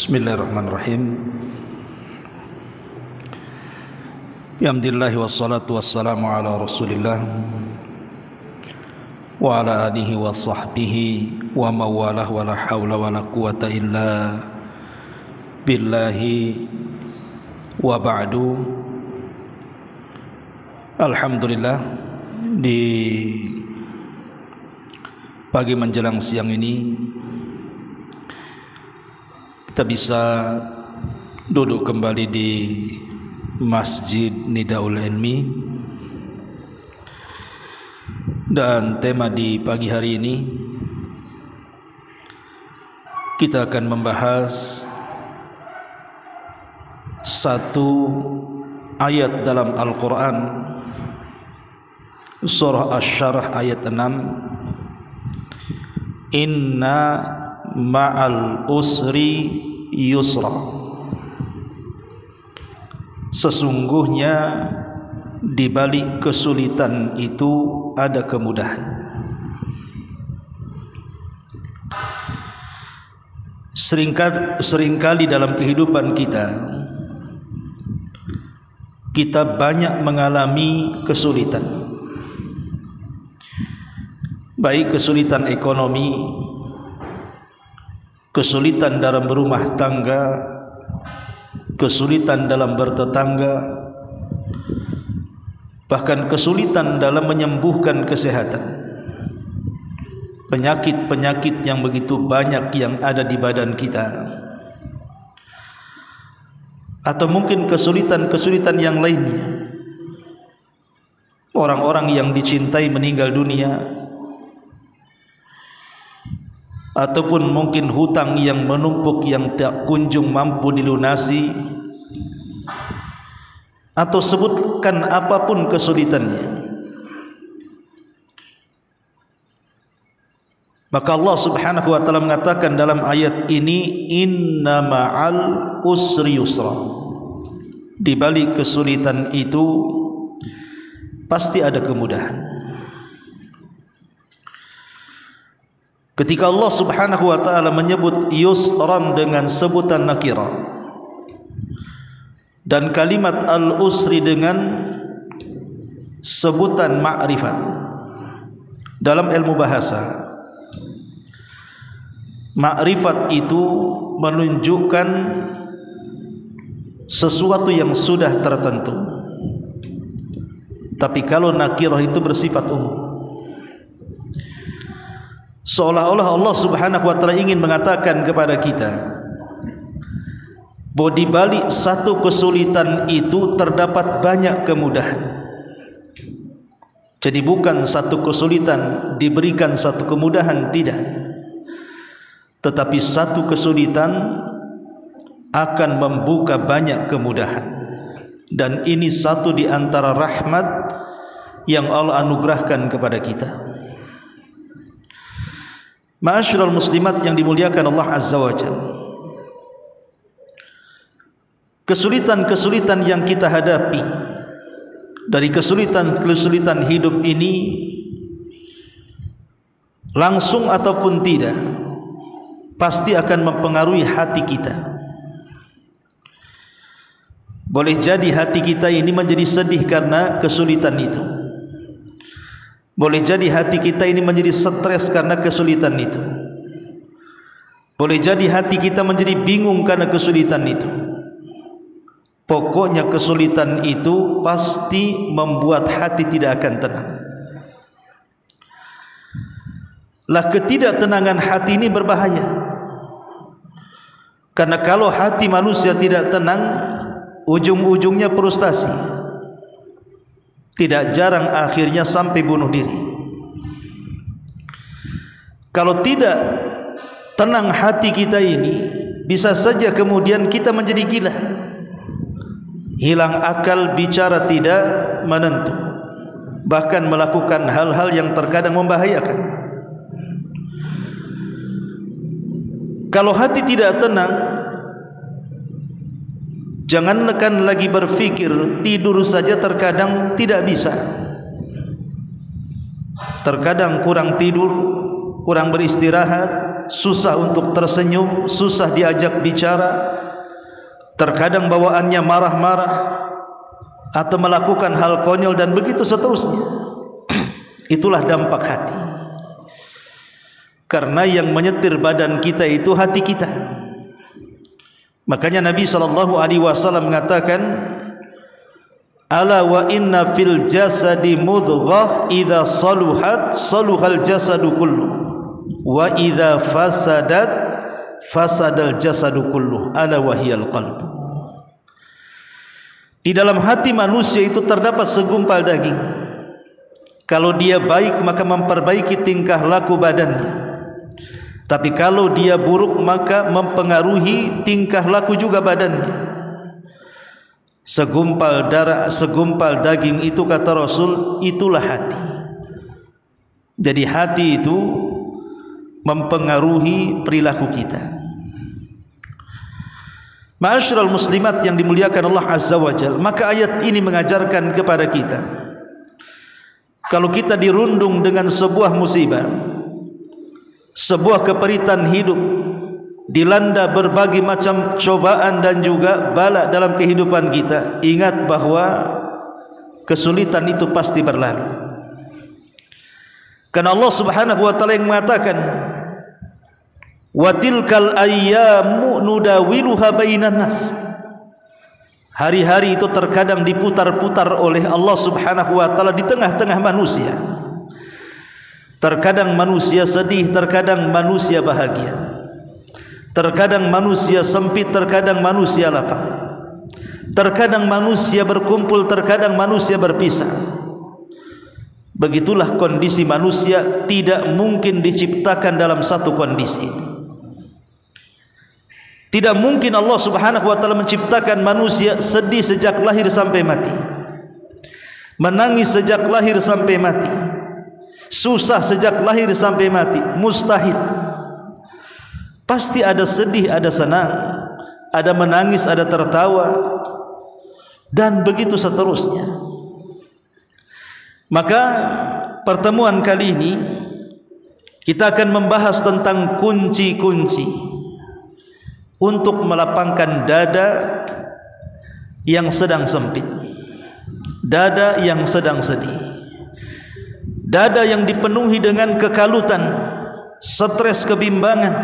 Bismillahirrahmanirrahim. Alhamdulillah wassalatu wassalamu ala Rasulillah wa ala alihi wa sahbihi wa mawalah wa la hawla wa la quwata illa billahi wa ba'du. Alhamdulillah, di pagi menjelang siang ini kita bisa duduk kembali di Masjid Nidaul Ilmi, dan tema di pagi hari ini kita akan membahas satu ayat dalam Al-Quran, surah Asy-Syarh ayat 6, Inna ma'al usri yusra, sesungguhnya di balik kesulitan itu ada kemudahan. Seringkali dalam kehidupan kita banyak mengalami kesulitan, baik kesulitan ekonomi, kesulitan dalam berumah tangga, kesulitan dalam bertetangga, bahkan kesulitan dalam menyembuhkan kesehatan. Penyakit-penyakit yang begitu banyak yang ada di badan kita, atau mungkin kesulitan-kesulitan yang lainnya. Orang-orang yang dicintai meninggal dunia, ataupun mungkin hutang yang menumpuk yang tak kunjung mampu dilunasi, atau sebutkan apapun kesulitannya, maka Allah Subhanahu wa taala mengatakan dalam ayat ini, inna ma'al usri yusra, di balik kesulitan itu pasti ada kemudahan. Ketika Allah Subhanahu wa taala menyebut yusran dengan sebutan nakirah dan kalimat al-usri dengan sebutan ma'rifat, dalam ilmu bahasa, ma'rifat itu menunjukkan sesuatu yang sudah tertentu, tapi kalau nakirah itu bersifat umum. Seolah-olah Allah Subhanahu wa taala ingin mengatakan kepada kita bahwa di balik satu kesulitan itu terdapat banyak kemudahan. Jadi bukan satu kesulitan diberikan satu kemudahan, tidak, tetapi satu kesulitan akan membuka banyak kemudahan. Dan ini satu di antara rahmat yang Allah anugerahkan kepada kita. Ma'asyiral muslimat yang dimuliakan Allah Azza wa Jalla, kesulitan-kesulitan yang kita hadapi, dari kesulitan-kesulitan hidup ini, langsung ataupun tidak, pasti akan mempengaruhi hati kita. Boleh jadi hati kita ini menjadi sedih karena kesulitan itu. Boleh jadi hati kita ini menjadi stres karena kesulitan itu. Boleh jadi hati kita menjadi bingung karena kesulitan itu. Pokoknya kesulitan itu pasti membuat hati tidak akan tenang. Lah, ketidaktenangan hati ini berbahaya. Karena kalau hati manusia tidak tenang, ujung-ujungnya frustasi. Tidak jarang akhirnya sampai bunuh diri. Kalau tidak tenang hati kita ini, bisa saja kemudian kita menjadi gila, hilang akal, bicara tidak menentu, bahkan melakukan hal-hal yang terkadang membahayakan. Kalau hati tidak tenang, jangankan lagi berfikir, tidur saja terkadang tidak bisa. Terkadang kurang tidur, kurang beristirahat, susah untuk tersenyum, susah diajak bicara, terkadang bawaannya marah-marah atau melakukan hal konyol dan begitu seterusnya. Itulah dampak hati. Karena yang menyetir badan kita itu hati kita. Makanya Nabi SAW mengatakan, ala wa inna fil jasadi mudghah idza saluhat saluhal jasadu kullu wa idza fasadat fasadal jasadu kullu ala wahiyal qalbu. Di dalam hati manusia itu terdapat segumpal daging. Kalau dia baik maka memperbaiki tingkah laku badannya, tapi kalau dia buruk maka mempengaruhi tingkah laku juga badannya. Segumpal darah, segumpal daging itu kata Rasul, itulah hati. Jadi hati itu mempengaruhi perilaku kita. Ma'asyiral muslimat yang dimuliakan Allah Azza wa Jalla, maka ayat ini mengajarkan kepada kita, kalau kita dirundung dengan sebuah musibah, sebuah keperitan hidup, dilanda berbagai macam cobaan dan juga bala dalam kehidupan kita, ingat bahwa kesulitan itu pasti berlalu. Karena Allah Subhanahu wa taala yang mengatakan, wa tilkal ayyamu nudawiluha bainan nas. Hari-hari itu terkadang diputar-putar oleh Allah Subhanahu wa taala di tengah-tengah manusia. Terkadang manusia sedih, terkadang manusia bahagia. Terkadang manusia sempit, terkadang manusia lapang. Terkadang manusia berkumpul, terkadang manusia berpisah. Begitulah kondisi manusia, tidak mungkin diciptakan dalam satu kondisi. Tidak mungkin Allah Subhanahu wa taala menciptakan manusia sedih sejak lahir sampai mati, menangis sejak lahir sampai mati, susah sejak lahir sampai mati. Mustahil. Pasti ada sedih, ada senang, ada menangis, ada tertawa, dan begitu seterusnya. Maka pertemuan kali ini kita akan membahas tentang kunci-kunci untuk melapangkan dada yang sedang sempit, dada yang sedang sedih, dada yang dipenuhi dengan kekalutan, stres, kebimbangan,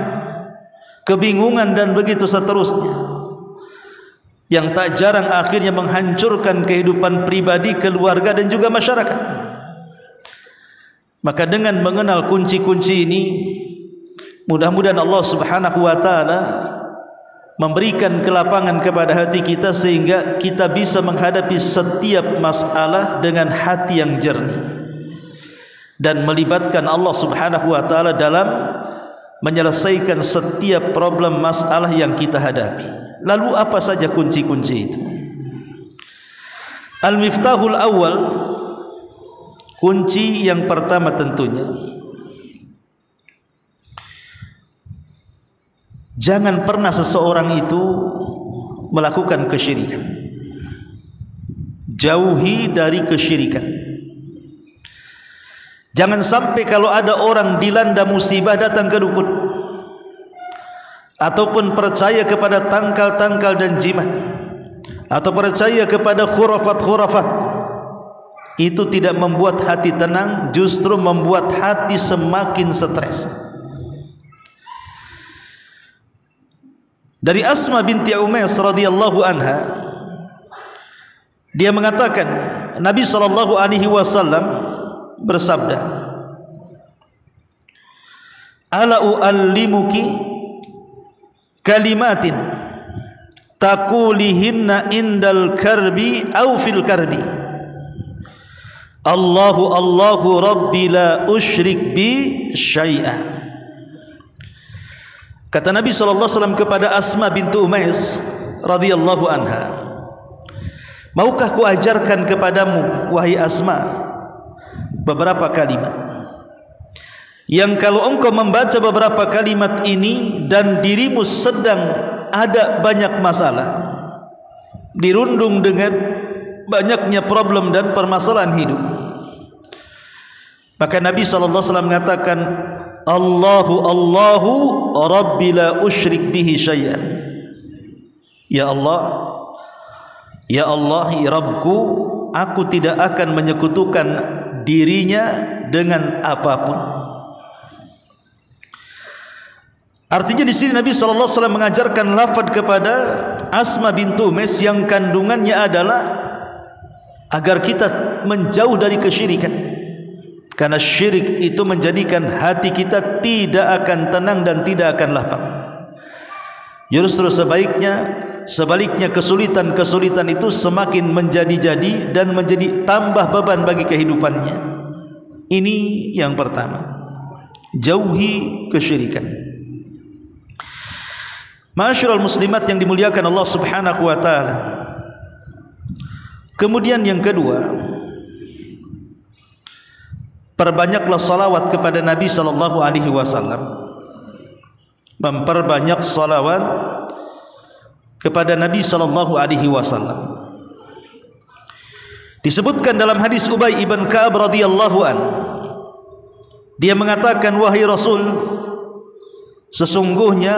kebingungan dan begitu seterusnya, yang tak jarang akhirnya menghancurkan kehidupan pribadi, keluarga dan juga masyarakat. Maka dengan mengenal kunci-kunci ini, mudah-mudahan Allah Subhanahu wa taala memberikan kelapangan kepada hati kita sehingga kita bisa menghadapi setiap masalah dengan hati yang jernih dan melibatkan Allah Subhanahu wa taala dalam menyelesaikan setiap problem masalah yang kita hadapi. Lalu apa saja kunci-kunci itu? Al-miftahul awal, kunci yang pertama tentunya, jangan pernah seseorang itu melakukan kesyirikan. Jauhi dari kesyirikan. Jangan sampai kalau ada orang dilanda musibah datang ke dukun, ataupun percaya kepada tangkal-tangkal dan jimat, atau percaya kepada khurafat-khurafat, itu tidak membuat hati tenang, justru membuat hati semakin stres. Dari Asma binti Umays radhiyallahu anha, dia mengatakan Nabi SAW bersabda, ala uallimuki kalimatin taqulihinna indal karbi au fil karbi, Allahu Allahu Rabbi la usyrik bi syai'a. Kata Nabi SAW kepada Asma binti Umays radhiyallahu anha, maukah ku ajarkan kepadamu wahai Asma beberapa kalimat yang kalau engkau membaca beberapa kalimat ini dan dirimu sedang ada banyak masalah, dirundung dengan banyaknya problem dan permasalahan hidup, maka Nabi SAW mengatakan, Allahu Allahu Rabbi la usyrik bihi syai'an. Ya Allah, ya Allah, ya Rabbku, aku tidak akan menyekutukan dirinya dengan apapun. Artinya di sini Nabi SAW mengajarkan lafaz kepada Asma bintu Umais yang kandungannya adalah agar kita menjauh dari kesyirikan, karena syirik itu menjadikan hati kita tidak akan tenang dan tidak akan lapang. Justru sebaliknya kesulitan-kesulitan itu semakin menjadi-jadi dan menjadi tambah beban bagi kehidupannya. Ini yang pertama, jauhi kesyirikan. Ma'asyiral muslimat yang dimuliakan Allah Subhanahu wa taala. Kemudian yang kedua, perbanyaklah salawat kepada Nabi sallallahu alaihi wasallam. Memperbanyak salawat kepada Nabi sallallahu alaihi wasallam. Disebutkan dalam hadis Ubay ibn Ka'ab radhiyallahu an, dia mengatakan, wahai Rasul, sesungguhnya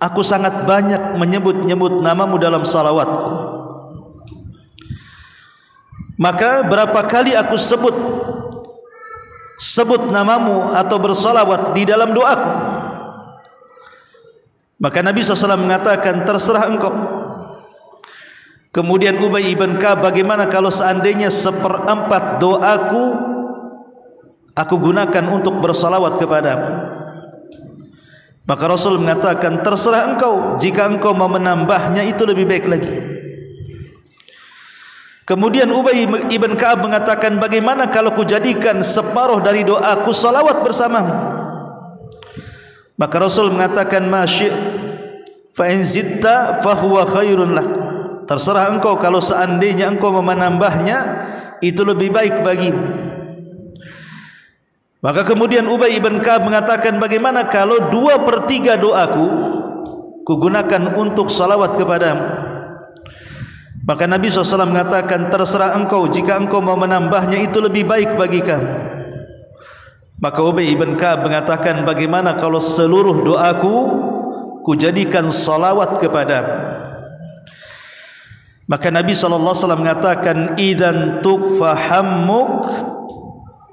aku sangat banyak menyebut-nyebut namamu dalam salawatku. Maka berapa kali aku sebut namamu atau bersalawat di dalam doaku? Maka Nabi SAW mengatakan, terserah engkau. Kemudian Ubay ibn Ka'ab, bagaimana kalau seandainya 1/4 doaku aku gunakan untuk bersalawat kepadamu? Maka Rasul mengatakan, terserah engkau, jika engkau mau menambahnya itu lebih baik lagi. Kemudian Ubay ibn Ka'ab mengatakan, bagaimana kalau ku jadikan separuh dari doaku salawat bersamamu? Maka Rasul mengatakan, masyi' fa in zitta fa huwa khairun lak. Terserah engkau, kalau seandainya engkau mau menambahnya itu lebih baik bagimu. Maka kemudian Ubay ibn Ka'ab mengatakan, bagaimana kalau 2/3 doaku kugunakan untuk salawat kepadamu? Maka Nabi SAW mengatakan, terserah engkau, jika engkau mau menambahnya itu lebih baik bagi kamu. Maka Ubay ibn Ka'ab mengatakan, bagaimana kalau seluruh doaku kujadikan salawat kepadamu? Maka Nabi SAW mengatakan, idzan tughfa hammuk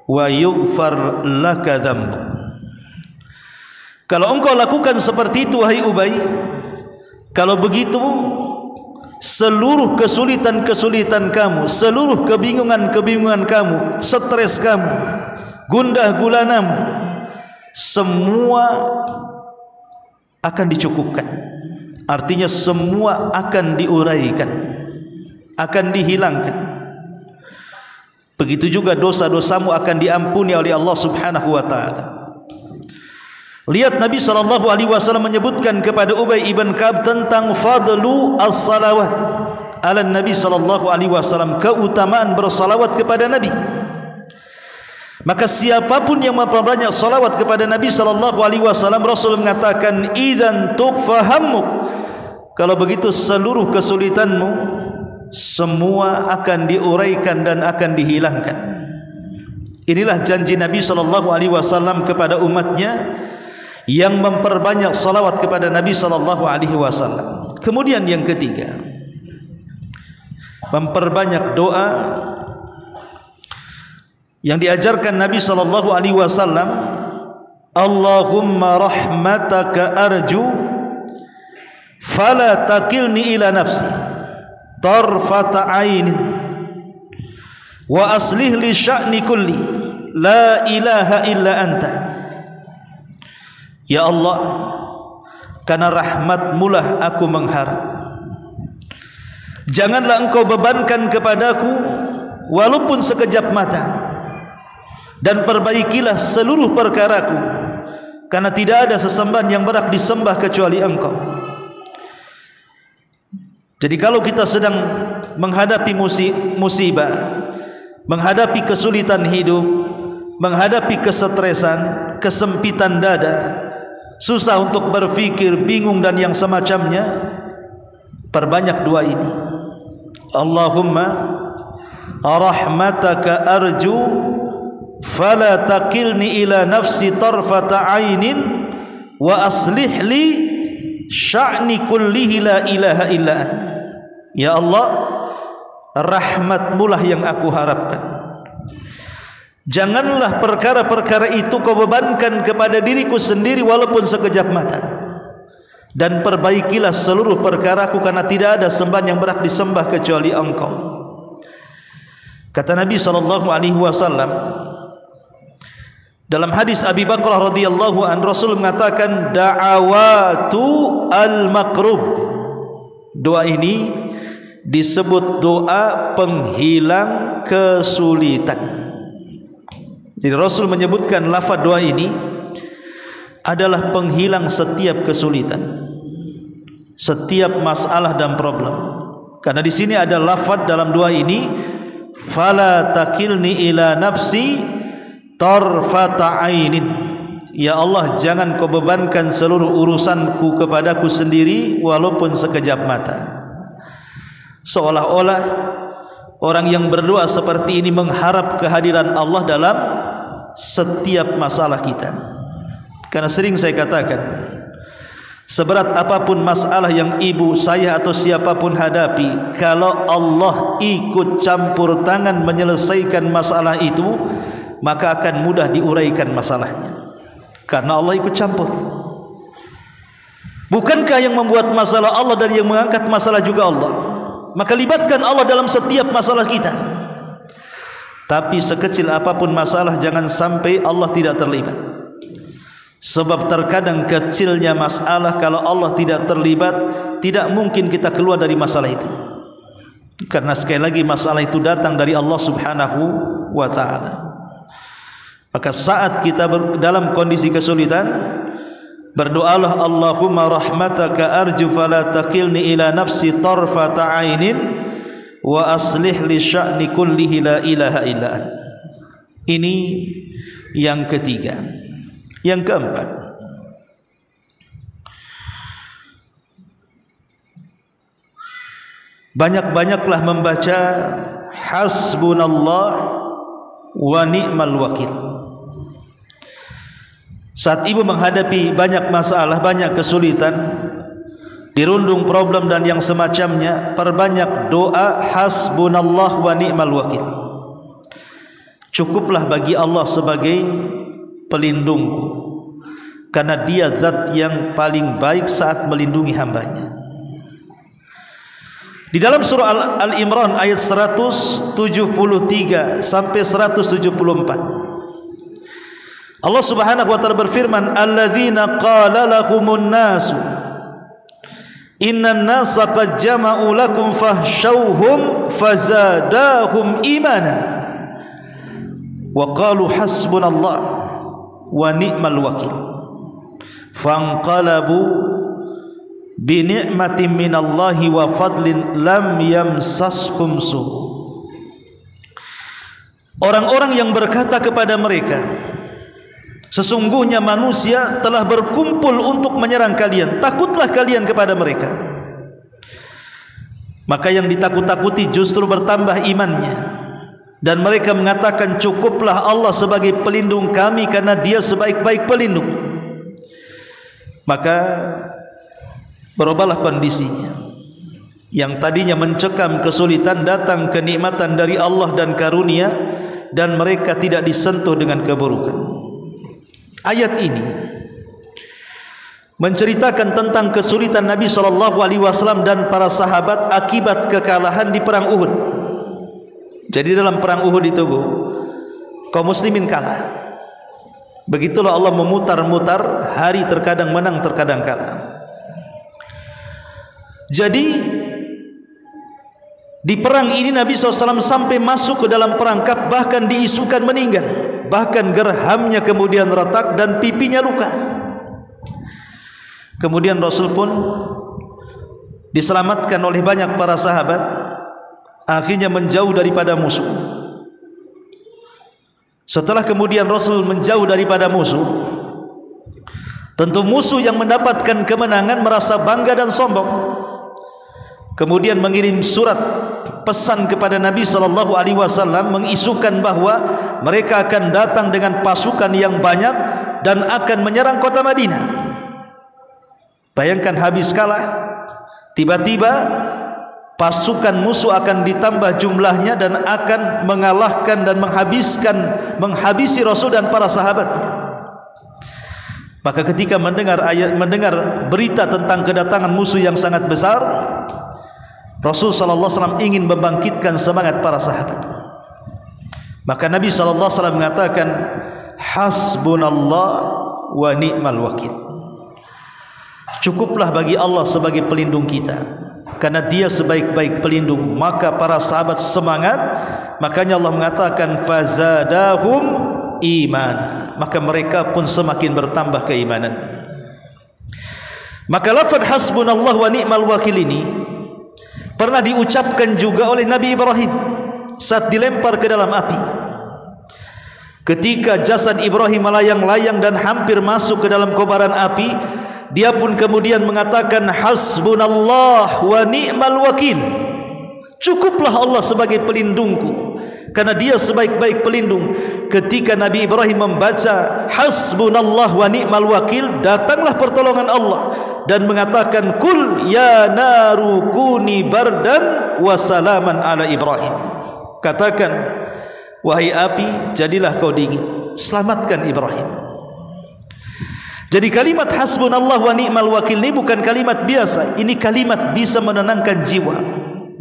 wa yughfar laka dzambuk. Kalau engkau lakukan seperti itu, wahai Ubay, kalau begitu seluruh kesulitan-kesulitan kamu, seluruh kebingungan-kebingungan kamu, stres kamu, gundah gulanamu, semua akan dicukupkan. Artinya semua akan diuraikan, akan dihilangkan. Begitu juga dosa-dosamu akan diampuni oleh Allah Subhanahu wa taala. Lihat, Nabi SAW menyebutkan kepada Ubay ibn Ka'ab tentang fadlu as-salawat ala Nabi SAW, keutamaan bersalawat kepada Nabi. Maka siapapun yang memperbanyak salawat kepada Nabi SAW, Rasul mengatakan, idzan tughfa hammuk, kalau begitu seluruh kesulitanmu semua akan diuraikan dan akan dihilangkan. Inilah janji Nabi SAW kepada umatnya yang memperbanyak salawat kepada Nabi SAW. Kemudian yang ketiga, memperbanyak doa yang diajarkan Nabi SAW. Allahumma rahmataka arju fala takilni ila nafsi tarfata ainin wa aslih li sya'ni kulli la ilaha illa anta. Ya Allah, karena rahmat-Mulah aku mengharap. Janganlah engkau bebankan kepadaku walaupun sekejap mata, dan perbaikilah seluruh perkaraku, karena tidak ada sesembahan yang berhak disembah kecuali engkau. Jadi kalau kita sedang menghadapi musibah, menghadapi kesulitan hidup, menghadapi kesetresan, kesempitan dada, susah untuk berfikir, bingung dan yang semacamnya, perbanyak doa ini. Allahumma rahmataka arju fala taqilni ila nafsi tarfata ainin wa aslih li sya'ni kullihi la ilaha illa an. Ya Allah, rahmatmu lah yang aku harapkan. Janganlah perkara-perkara itu kau bebankan kepada diriku sendiri walaupun sekejap mata. Dan perbaikilah seluruh perkaraku, karena tidak ada sembahan yang berhak disembah kecuali Engkau. Kata Nabi SAW dalam hadis Abi Bakrah radhiyallahu an, Rasul mengatakan da'awatu al-makrub. Doa ini disebut doa penghilang kesulitan. Jadi Rasul menyebutkan lafaz doa ini adalah penghilang setiap kesulitan, setiap masalah dan problem. Karena di sini ada lafaz dalam doa ini, fala takilni ila nafsi tarfata ainin. Ya Allah, jangan kau bebankan seluruh urusanku kepadaku sendiri walaupun sekejap mata. Seolah-olah orang yang berdoa seperti ini mengharap kehadiran Allah dalam setiap masalah kita. Karena sering saya katakan, seberat apapun masalah yang ibu, saya atau siapapun hadapi, kalau Allah ikut campur tangan menyelesaikan masalah itu, maka akan mudah diuraikan masalahnya. Karena Allah ikut campur. Bukankah yang membuat masalah Allah dan yang mengangkat masalah juga Allah? Maka libatkan Allah dalam setiap masalah kita. Tapi sekecil apapun masalah, jangan sampai Allah tidak terlibat. Sebab terkadang kecilnya masalah, kalau Allah tidak terlibat, tidak mungkin kita keluar dari masalah itu. Karena sekali lagi masalah itu datang dari Allah Subhanahu wa ta'ala. Maka saat kita dalam kondisi kesulitan, berdoalah, Allahumma rahmataka arju fala takilni ila nafsi tarfata ainin wa aslih li sya'ni kullihi la ilaha illa an. Ini yang ketiga. Yang keempat, banyak-banyaklah membaca hasbunallah wa ni'mal wakil. Saat ibu menghadapi banyak masalah, banyak kesulitan, dirundung problem dan yang semacamnya, perbanyak doa hasbunallah wa ni'mal wakil. Cukuplah bagi Allah sebagai pelindungku, karena dia zat yang paling baik saat melindungi hambanya. Di dalam surah Al-Imran ayat 173 sampai 174, Allah Subhanahu wa taala berfirman, alladzina qala lahumun nasu innan nasa qad jama'u lakum fahshawhum fazadahum imanan wa qalu hasbunallah wa ni'mal wakil fanqalabu bi ni'matin minallahi wa fadlin lam yamsashum su. Orang-orang yang berkata kepada mereka, sesungguhnya manusia telah berkumpul untuk menyerang kalian, takutlah kalian kepada mereka. Maka yang ditakut-takuti justru bertambah imannya. Dan mereka mengatakan, cukuplah Allah sebagai pelindung kami, karena dia sebaik-baik pelindung. Maka berubahlah kondisinya. Yang tadinya mencekam kesulitan, datang kenikmatan dari Allah dan karunia, dan mereka tidak disentuh dengan keburukan. Ayat ini menceritakan tentang kesulitan Nabi SAW dan para sahabat akibat kekalahan di perang Uhud. Jadi dalam perang Uhud itu, kaum muslimin kalah. Begitulah Allah memutar-mutar, hari terkadang menang, terkadang kalah. Jadi di perang ini Nabi SAW sampai masuk ke dalam perangkap, bahkan diisukan meninggal, bahkan gerhamnya kemudian retak dan pipinya luka. Kemudian Rasul pun diselamatkan oleh banyak para sahabat, akhirnya menjauh daripada musuh. Setelah kemudian Rasul menjauh daripada musuh, tentu musuh yang mendapatkan kemenangan merasa bangga dan sombong. kemudian mengirim surat pesan kepada Nabi SAW mengisukan bahwa mereka akan datang dengan pasukan yang banyak dan akan menyerang kota Madinah. Bayangkan habis kalah, tiba-tiba pasukan musuh akan ditambah jumlahnya dan akan mengalahkan dan menghabisi Rasul dan para sahabatnya. Maka ketika mendengar berita tentang kedatangan musuh yang sangat besar, Rasul sallallahu alaihi wasallam ingin membangkitkan semangat para sahabat. Maka Nabi sallallahu alaihi wasallam mengatakan, hasbunallah wa ni'mal wakil. Cukuplah bagi Allah sebagai pelindung kita, karena Dia sebaik-baik pelindung. Maka para sahabat semangat. Makanya Allah mengatakan fazadahum imana, maka mereka pun semakin bertambah keimanan. Maka lafaz hasbunallah wa ni'mal wakil ini pernah diucapkan juga oleh Nabi Ibrahim saat dilempar ke dalam api. Ketika jasad Ibrahim melayang-layang dan hampir masuk ke dalam kobaran api, dia pun kemudian mengatakan hasbunallah wa ni'mal wakil. Cukuplah Allah sebagai pelindungku, karena Dia sebaik-baik pelindung. Ketika Nabi Ibrahim membaca hasbunallah wa ni'mal wakil, datanglah pertolongan Allah dan mengatakan kul ya naru kuni bardan wa salaman ala Ibrahim. Katakan, wahai api, jadilah kau dingin, selamatkan Ibrahim. Jadi kalimat hasbunallah wa ni'mal wakil ini bukan kalimat biasa. Ini kalimat bisa menenangkan jiwa,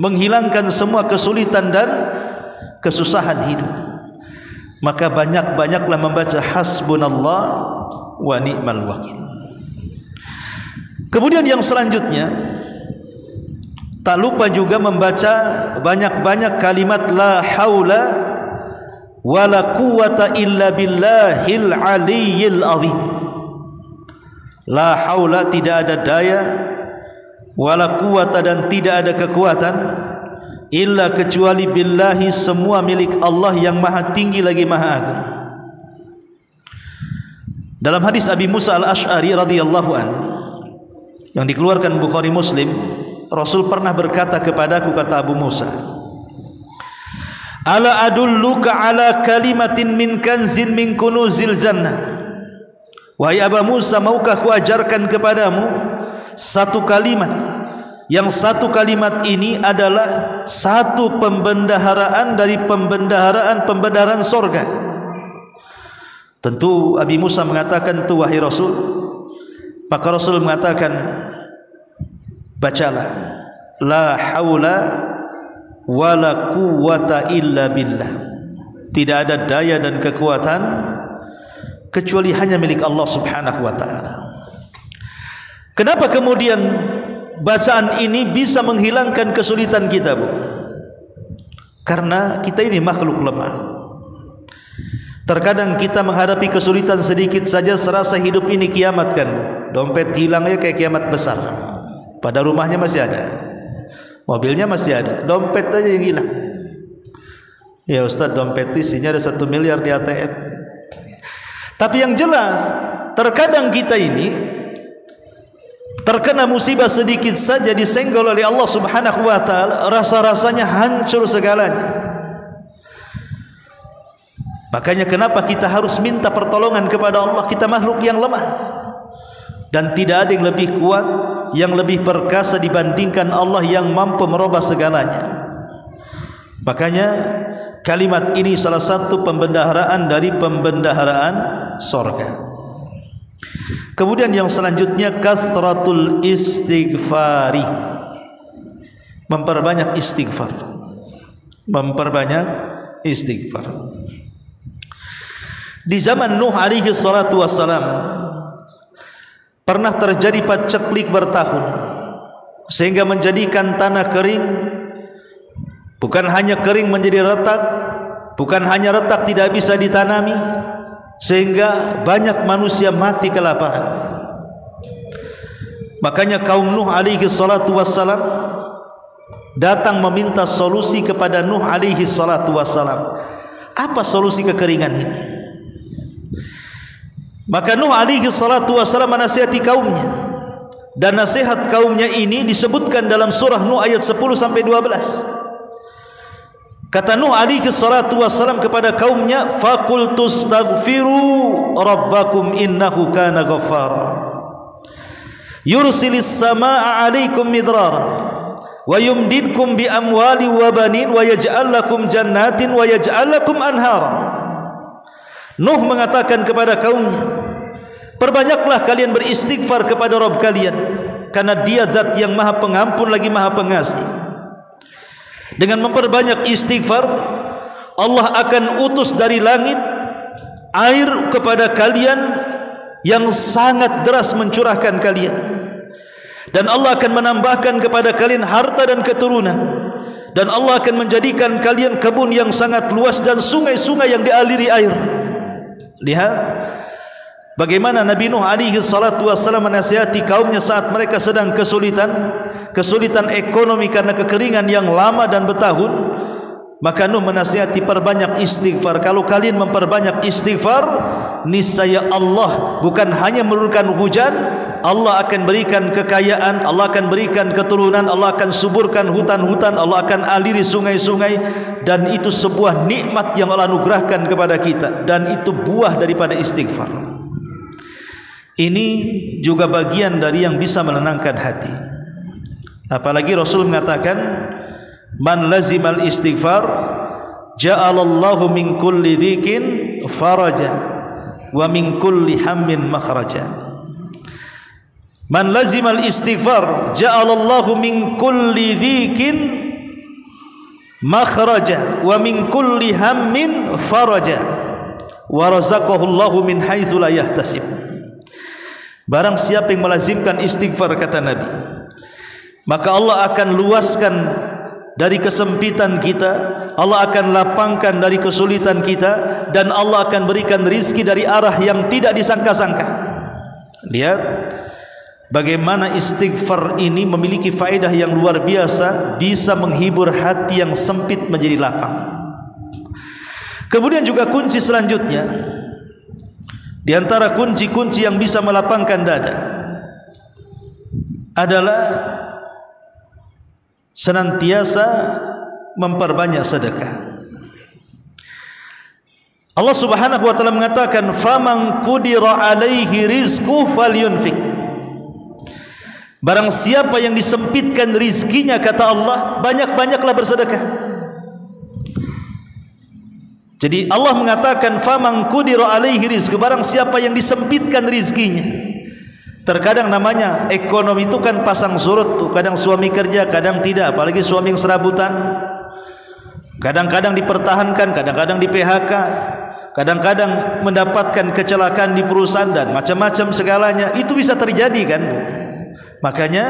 menghilangkan semua kesulitan dan kesusahan hidup. Maka banyak-banyaklah membaca hasbunallah wa ni'mal wakil. Kemudian yang selanjutnya, tak lupa juga membaca banyak-banyak kalimat la haula wa la quwata illa billahil aliyyil azim. La haula, tidak ada daya, wala quwata, dan tidak ada kekuatan, illa, kecuali billahi, semua milik Allah yang maha tinggi lagi maha agung. Dalam hadis Abi Musa al-Ash'ari radhiyallahu anhu yang dikeluarkan Bukhari Muslim, Rasul pernah berkata kepadaku, kata Abu Musa, ala adulluka ala kalimatin min kanzin min kunuzil jannah. Wahai Abu Musa, maukah ku ajarkan kepadamu satu kalimat, yang satu kalimat ini adalah satu pembendaharaan dari pembendaharaan sorga. Tentu Abi Musa mengatakan, tu wahai Rasul. Maka Rasul mengatakan, bacalah la haula wala quwata illa billah. Tidak ada daya dan kekuatan kecuali hanya milik Allah subhanahu wa ta'ala. Kenapa kemudian bacaan ini bisa menghilangkan kesulitan kita, Bu? Karena kita ini makhluk lemah. Terkadang kita menghadapi kesulitan sedikit saja serasa hidup ini kiamat, kan? Dompet hilangnya kayak kiamat besar. Pada rumahnya masih ada, mobilnya masih ada, dompet aja yang hilang. Ya Ustaz, dompet isinya ada 1 miliar di ATM. Tapi yang jelas, terkadang kita ini terkena musibah sedikit saja, disenggol oleh Allah subhanahu wa ta'ala, rasa-rasanya hancur segalanya. Makanya kenapa kita harus minta pertolongan kepada Allah? Kita makhluk yang lemah, dan tidak ada yang lebih kuat, yang lebih perkasa dibandingkan Allah yang mampu merubah segalanya. Makanya kalimat ini salah satu pembendaharaan dari pembendaharaan sorga. Kemudian yang selanjutnya, kathratul istighfari, memperbanyak istighfar. Memperbanyak istighfar. Di zaman Nuh alaihi salatu wassalam pernah terjadi paceklik bertahun, sehingga menjadikan tanah kering. Bukan hanya kering menjadi retak, bukan hanya retak tidak bisa ditanami, sehingga banyak manusia mati kelaparan. Makanya kaum Nuh alaihi salatu wassalam datang meminta solusi kepada Nuh alaihi salatu wassalam. Apa solusi kekeringan ini? Maka Nuh alaihi salatu wassalam menasihati kaumnya, Dan nasihat kaumnya ini disebutkan dalam surah Nuh ayat 10 sampai 12. Kata Nuh alaihi salatu wassalam kepada kaumnya, faqultu astaghfiru rabbakum innahu kana ghaffara yursilis samaa'a 'alaikum midrara wa yumdidkum bi amwali wa banin wa yaj'al lakum jannatin wa yaj'al lakum anhara. Nuh mengatakan kepada kaumnya, perbanyaklah kalian beristighfar kepada Rabb kalian, karena Dia zat yang Maha Pengampun lagi Maha Pengasih. Dengan memperbanyak istighfar, Allah akan utus dari langit air kepada kalian yang sangat deras mencurahkan kalian, dan Allah akan menambahkan kepada kalian harta dan keturunan, dan Allah akan menjadikan kalian kebun yang sangat luas dan sungai-sungai yang dialiri air. Lihat bagaimana Nabi Nuh alaihi salatu wassalam menasihati kaumnya saat mereka sedang kesulitan ekonomi karena kekeringan yang lama dan bertahun. Maka Nuh menasihati, perbanyak istighfar. Kalau kalian memperbanyak istighfar, niscaya Allah bukan hanya menurunkan hujan, Allah akan berikan kekayaan, Allah akan berikan keturunan, Allah akan suburkan hutan-hutan, Allah akan aliri sungai-sungai, dan itu sebuah nikmat yang Allah anugerahkan kepada kita, dan itu buah daripada istighfar. Ini juga bagian dari yang bisa menenangkan hati. Apalagi Rasul mengatakan, man lazimal istighfar ja'alallahu min kulli dhikin faraja wa min kulli hammin makhraja. Man lazimal istighfar ja'alallahu min kulli dhikin makhraja wa min kulli hammin faraja wa razaqahu Allahu min haitsu la yahtasib. Barang siapa yang melazimkan istighfar, kata Nabi, maka Allah akan luaskan dari kesempitan kita, Allah akan lapangkan dari kesulitan kita, dan Allah akan berikan rizki dari arah yang tidak disangka-sangka. Lihat bagaimana istighfar ini memiliki faedah yang luar biasa, bisa menghibur hati yang sempit menjadi lapang. Kemudian juga kunci selanjutnya, di antara kunci-kunci yang bisa melapangkan dada adalah senantiasa memperbanyak sedekah. Allah Subhanahu wa taala mengatakan, faman qudira alaihi rizquhu falyunfik. Barang siapa yang disempitkan rizkinya, kata Allah, banyak-banyaklah bersedekah. Jadi Allah mengatakan faman qudira alaihi rizquhu, barang siapa yang disempitkan rizkinya. Terkadang namanya ekonomi itu kan pasang surut tuh, kadang suami kerja, kadang tidak, apalagi suami yang serabutan. Kadang-kadang dipertahankan, kadang-kadang di PHK, kadang-kadang mendapatkan kecelakaan di perusahaan, dan macam-macam segalanya. Itu bisa terjadi kan. Makanya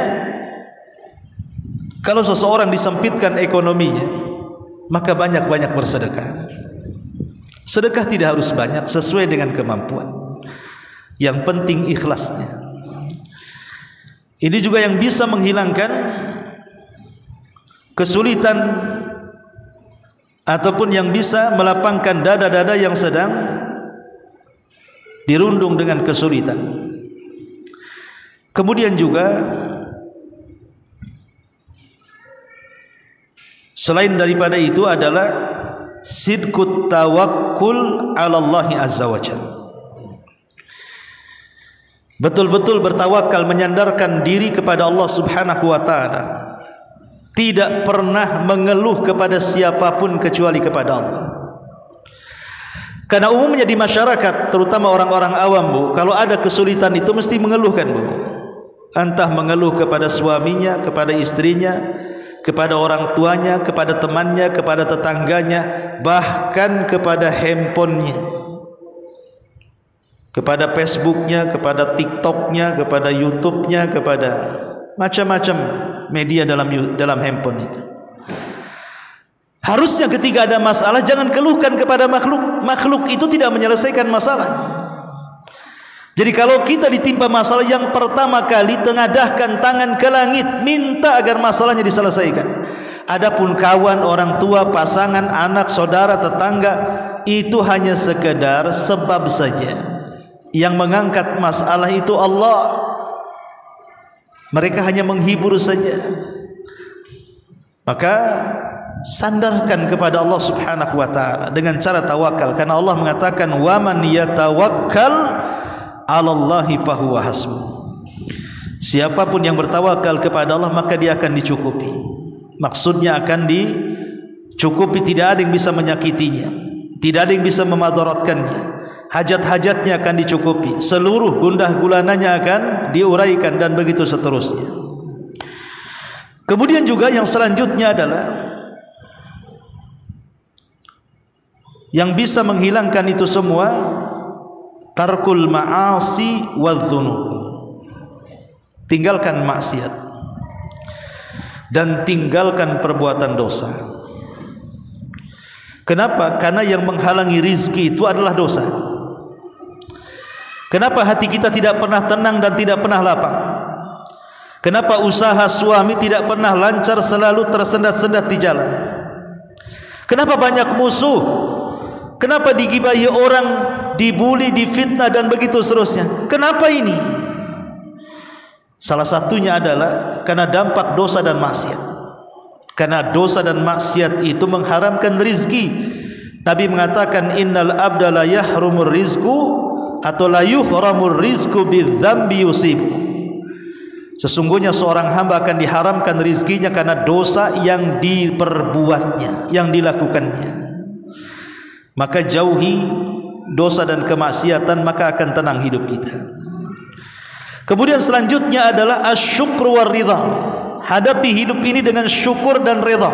kalau seseorang disempitkan ekonominya, maka banyak-banyak bersedekah. Sedekah tidak harus banyak, sesuai dengan kemampuan. Yang penting ikhlasnya. Ini juga yang bisa menghilangkan kesulitan ataupun yang bisa melapangkan dada-dada yang sedang dirundung dengan kesulitan. Kemudian juga selain daripada itu adalah sidqut tawakkul 'ala Allah azza wa jalla. Betul-betul bertawakal, menyandarkan diri kepada Allah Subhanahu wa taala. Tidak pernah mengeluh kepada siapapun kecuali kepada Allah. Karena umumnya di masyarakat, terutama orang-orang awam, Bu, kalau ada kesulitan itu mesti mengeluhkan, Bu. Entah mengeluh kepada suaminya, kepada istrinya, kepada orang tuanya, kepada temannya, kepada tetangganya, bahkan kepada handphonenya, kepada Facebooknya, kepada TikToknya, kepada YouTubenya, kepada macam-macam media dalam handphone itu. Harusnya ketika ada masalah jangan keluhkan kepada makhluk. Makhluk itu tidak menyelesaikan masalah. Jadi kalau kita ditimpa masalah, yang pertama kali tengadahkan tangan ke langit, minta agar masalahnya diselesaikan. Adapun kawan, orang tua, pasangan, anak, saudara, tetangga, itu hanya sekedar sebab saja. Yang mengangkat masalah itu Allah. mereka hanya menghibur saja. Maka sandarkan kepada Allah Subhanahu wa taala dengan cara tawakal, karena Allah mengatakan wa man yatawakkal 'alallahi fahuwa hasbuh. Siapapun yang bertawakal kepada Allah maka dia akan dicukupi. Maksudnya akan dicukupi, tidak ada yang bisa menyakitinya, tidak ada yang bisa memadaratkannya. Hajat-hajatnya akan dicukupi, seluruh gundah gulananya akan diuraikan, dan begitu seterusnya. Kemudian juga yang selanjutnya adalah yang bisa menghilangkan itu semua, tarkul ma'asi wadh-dhunub. Tinggalkan maksiat dan tinggalkan perbuatan dosa. Kenapa? Karena yang menghalangi rizki itu adalah dosa. Kenapa hati kita tidak pernah tenang dan tidak pernah lapang? Kenapa usaha suami tidak pernah lancar, selalu tersendat-sendat di jalan? Kenapa banyak musuh? Kenapa digibahi orang, dibuli, difitnah, dan begitu seterusnya? Kenapa ini? Salah satunya adalah karena dampak dosa dan maksiat. Karena dosa dan maksiat itu mengharamkan rizki. Nabi mengatakan innal abda la yahrumur rizku atau la yuhramur rizku bidzambi yusibu. Sesungguhnya seorang hamba akan diharamkan rizkinya karena dosa yang diperbuatnya, yang dilakukannya. Maka jauhi dosa dan kemaksiatan, maka akan tenang hidup kita. Kemudian selanjutnya adalah asyukru war ridha. Hadapi hidup ini dengan syukur dan ridha.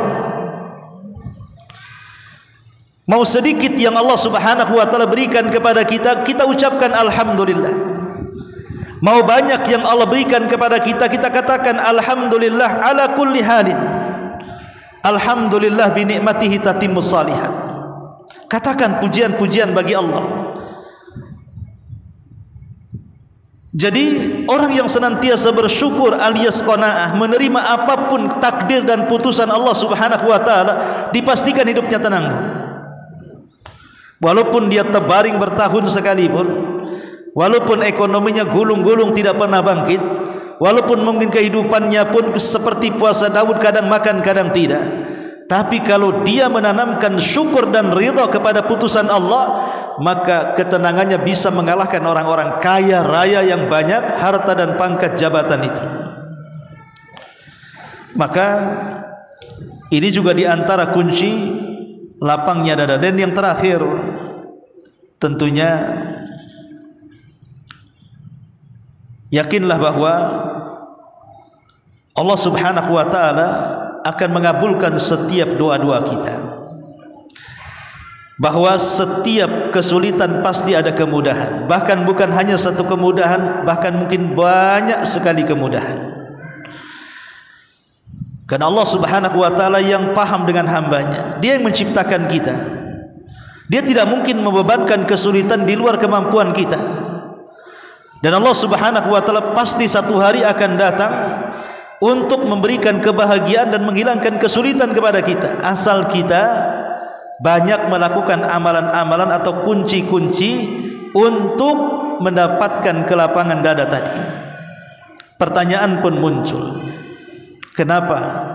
Mau sedikit yang Allah Subhanahu wa taala berikan kepada kita, kita ucapkan alhamdulillah. Mau banyak yang Allah berikan kepada kita, kita katakan alhamdulillah ala kulli halin. Alhamdulillah bi ni'matihi tatimmus shalihat. Katakan pujian-pujian bagi Allah. Jadi orang yang senantiasa bersyukur alias qanaah, menerima apapun takdir dan putusan Allah Subhanahu wa taala, dipastikan hidupnya tenang. Walaupun dia terbaring bertahun sekalipun, walaupun ekonominya gulung-gulung tidak pernah bangkit, walaupun mungkin kehidupannya pun seperti puasa Daud, kadang makan kadang tidak, tapi kalau dia menanamkan syukur dan ridha kepada putusan Allah, maka ketenangannya bisa mengalahkan orang-orang kaya raya yang banyak harta dan pangkat jabatan itu. Maka ini juga diantara kunci lapangnya dada. Dan yang terakhir tentunya yakinlah bahwa Allah Subhanahu wa taala akan mengabulkan setiap doa-doa kita. Bahwa setiap kesulitan pasti ada kemudahan. Bahkan bukan hanya satu kemudahan, bahkan mungkin banyak sekali kemudahan. Karena Allah Subhanahu wa taala yang paham dengan hambanya. Dia yang menciptakan kita. Dia tidak mungkin membebankan kesulitan di luar kemampuan kita. Dan Allah Subhanahu wa taala pasti satu hari akan datang untuk memberikan kebahagiaan dan menghilangkan kesulitan kepada kita, asal kita banyak melakukan amalan-amalan atau kunci-kunci untuk mendapatkan kelapangan dada tadi. Pertanyaan pun muncul, kenapa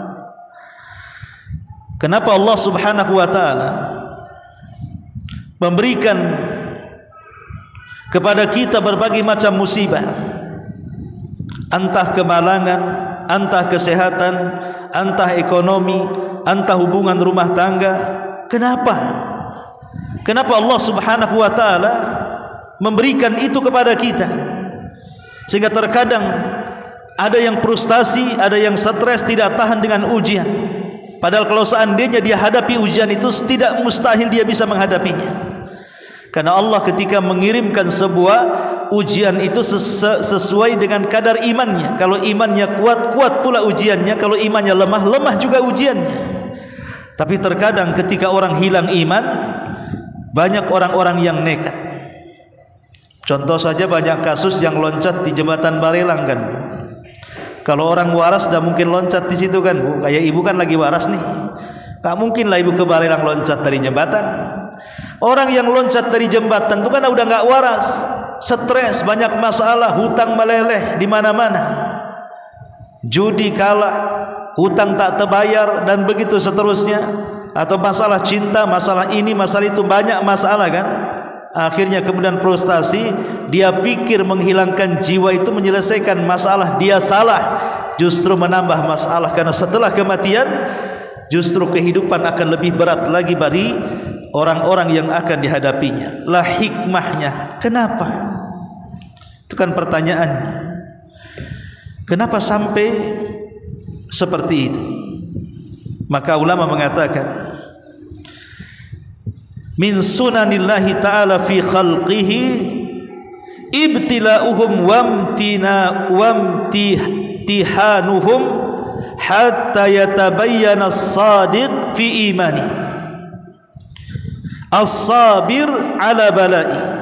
Allah Subhanahu wa taala memberikan kepada kita berbagai macam musibah, entah kemalangan, entah kesehatan, entah ekonomi, entah hubungan rumah tangga. Kenapa Allah Subhanahu wa taala memberikan itu kepada kita? Sehingga terkadang ada yang frustasi, ada yang stres, tidak tahan dengan ujian. Padahal kalau seandainya dia hadapi ujian itu, tidak mustahil dia bisa menghadapinya. Karena Allah ketika mengirimkan sebuah ujian itu sesuai dengan kadar imannya. Kalau imannya kuat, kuat pula ujiannya. Kalau imannya lemah, lemah juga ujiannya. Tapi terkadang ketika orang hilang iman, banyak orang-orang yang nekat. Contoh saja banyak kasus yang loncat di jembatan Barelang kan, Bu. Kalau orang waras dah mungkin loncat di situ kan, Bu. Kayak ibu kan lagi waras nih, tak mungkin lah ibu ke Barelang loncat dari jembatan. Orang yang loncat dari jembatan itu kan udah nggak waras, stres, banyak masalah, hutang meleleh di mana-mana. judi kalah, hutang tak terbayar, dan begitu seterusnya. Atau masalah cinta, masalah ini, masalah itu, banyak masalah kan. Akhirnya kemudian frustasi, dia pikir menghilangkan jiwa itu menyelesaikan masalah, dia salah, justru menambah masalah. Karena setelah kematian justru kehidupan akan lebih berat lagi bagi orang-orang yang akan dihadapinya. Lah hikmahnya, kenapa? Itu kan pertanyaannya. Kenapa sampai seperti itu? Maka ulama mengatakan, min sunanillahi ta'ala fi khalqihi ibtila'uhum wamtihanuhum hatta yatabayyana as-sadiq fi imani as-sabir ala bala'i.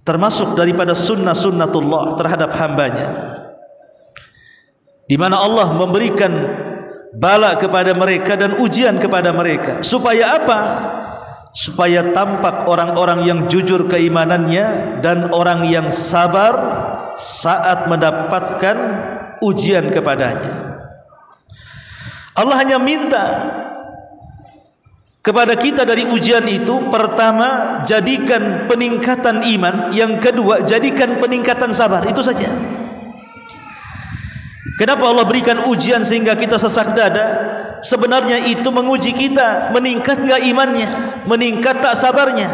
Termasuk daripada sunnatullah terhadap hambanya, di mana Allah memberikan bala kepada mereka dan ujian kepada mereka. Supaya apa? Supaya tampak orang-orang yang jujur keimanannya dan orang yang sabar saat mendapatkan ujian kepadanya. Allah hanya minta kepada kita dari ujian itu, pertama, jadikan peningkatan iman, yang kedua, jadikan peningkatan sabar. Itu saja. Kenapa Allah berikan ujian sehingga kita sesak dada? Sebenarnya itu menguji kita, meningkat enggak imannya, meningkat tak sabarnya.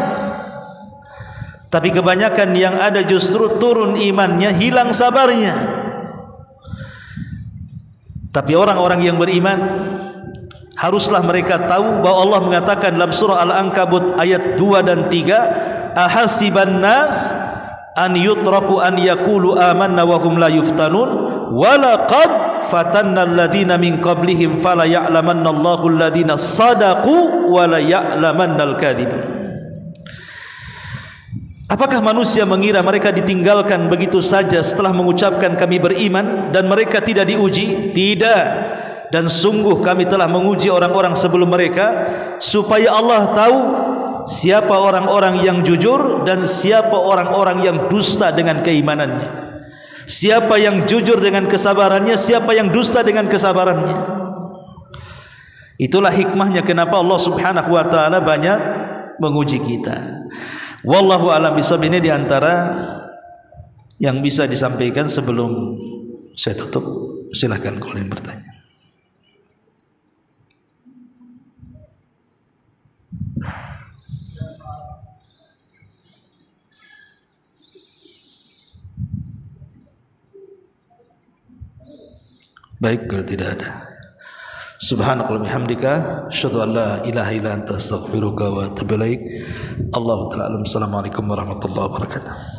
Tapi kebanyakan yang ada justru turun imannya, hilang sabarnya. Tapi orang-orang yang beriman, haruslah mereka tahu bahwa Allah mengatakan dalam surah Al-Ankabut ayat 2 dan 3, ahasiban nas an yutraku an yaqulu amanna wa hum la yuftanun walaqad fatanna alladhina min qablihim fala ya'lamanna Allahu alladhina sadaqu wa la ya'lamanna al-kadhibun. Apakah manusia mengira mereka ditinggalkan begitu saja setelah mengucapkan kami beriman dan mereka tidak diuji? Tidak. Dan sungguh kami telah menguji orang-orang sebelum mereka, supaya Allah tahu siapa orang-orang yang jujur dan siapa orang-orang yang dusta dengan keimanannya, siapa yang jujur dengan kesabarannya, siapa yang dusta dengan kesabarannya. Itulah hikmahnya kenapa Allah subhanahu wa ta'ala banyak menguji kita. Wallahu a'lam bishawab. Ini diantara yang bisa disampaikan. Sebelum saya tutup, silahkan kalau yang bertanya. Baik, kalau tidak ada, subhanakallahumma hamdika asyhadu an la ilaha illa anta astaghfiruka wa atubu ilaik. Allahu ta'ala alam. Assalamualaikum warahmatullahi wabarakatuh.